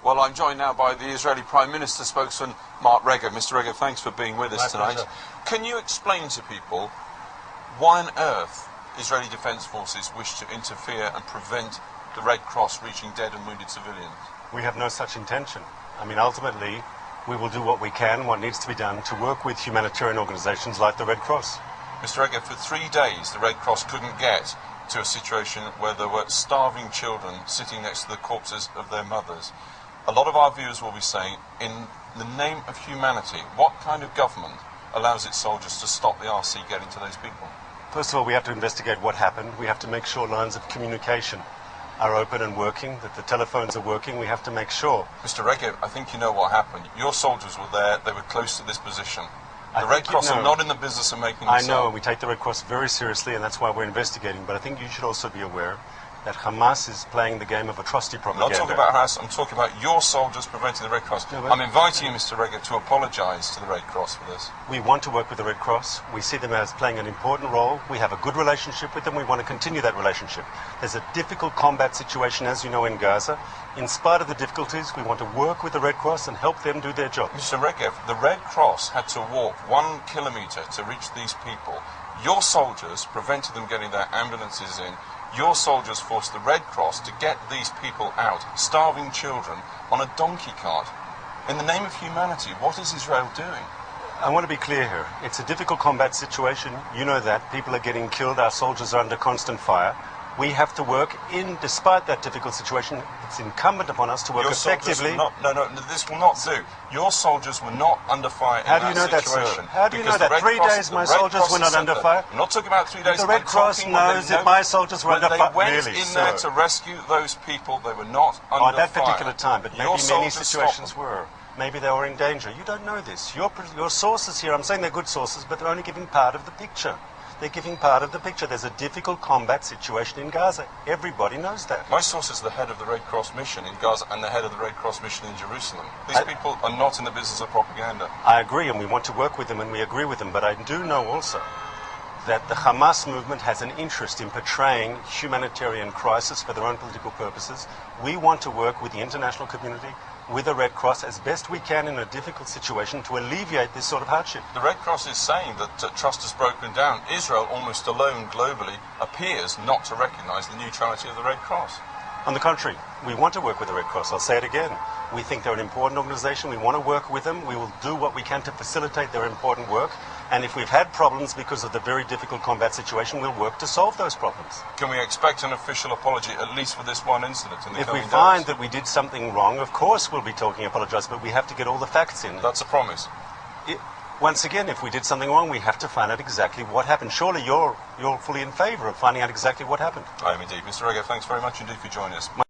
Well, I'm joined now by the Israeli Prime Minister spokesman, Mark Regev. Mr. Regev, thanks for being with us tonight. Pleasure. Can you explain to people why on earth Israeli Defence Forces wish to interfere and prevent the Red Cross reaching dead and wounded civilians? We have no such intention. I mean, ultimately, we will do what we can, what needs to be done, to work with humanitarian organisations like the Red Cross. Mr. Regev, for 3 days the Red Cross couldn't get to a situation where there were starving children sitting next to the corpses of their mothers. A lot of our viewers will be saying, in the name of humanity, what kind of government allows its soldiers to stop the RC getting to those people? First of all, we have to investigate what happened. We have to make sure lines of communication are open and working, that the telephones are working. We have to make sure. Mr. Regev, I think you know what happened. Your soldiers were there, they were close to this position. The Red Cross are not in the business of making this I know, up. and we take the Red Cross very seriously, and that's why we're investigating. But I think you should also be aware that Hamas is playing the game of atrocity propaganda. I'm not talking about Hamas, I'm talking about your soldiers preventing the Red Cross. No, I'm inviting you, Mr. Regev, to apologise to the Red Cross for this. We want to work with the Red Cross. We see them as playing an important role. We have a good relationship with them. We want to continue that relationship. There's a difficult combat situation, as you know, in Gaza. In spite of the difficulties, we want to work with the Red Cross and help them do their job. Mr. Regev, the Red Cross had to walk 1 kilometre to reach these people. Your soldiers prevented them getting their ambulances in. Your soldiers forced the Red Cross to get these people out, starving children, on a donkey cart. In the name of humanity, what is Israel doing? I want to be clear here. It's a difficult combat situation. You know that. People are getting killed. Our soldiers are under constant fire. We have to work despite that difficult situation, it's incumbent upon us to work effectively. No, this will not do. Your soldiers were not under fire How do you know that, sir? How do you know that? 3 days my soldiers were not under fire? I'm not talking about 3 days. The Red Cross knows that my soldiers were under fire. They went in there to rescue those people. They were not under fire. At that particular time, but maybe many situations were. Maybe they were in danger. You don't know this. Your sources here, I'm saying they're good sources, but they're only giving part of the picture. They're giving part of the picture. There's a difficult combat situation in Gaza. Everybody knows that. My source is the head of the Red Cross mission in Gaza and the head of the Red Cross mission in Jerusalem. These people are not in the business of propaganda. I agree, and we want to work with them, and we agree with them. But I do know also that the Hamas movement has an interest in portraying humanitarian crisis for their own political purposes. We want to work with the international community, with the Red Cross, as best we can in a difficult situation to alleviate this sort of hardship. The Red Cross is saying that trust has broken down. Israel, almost alone globally, appears not to recognise the neutrality of the Red Cross. On the contrary, we want to work with the Red Cross. I'll say it again. We think they're an important organisation. We want to work with them. We will do what we can to facilitate their important work. And if we've had problems because of the very difficult combat situation, we'll work to solve those problems. Can we expect an official apology, at least for this one incident in the coming days? If we find that we did something wrong, of course we'll be talking apologise, but we have to get all the facts in. That's a promise. Once again, if we did something wrong, we have to find out exactly what happened. Surely you're fully in favour of finding out exactly what happened. I am indeed. Mr. Regev, thanks very much indeed for joining us.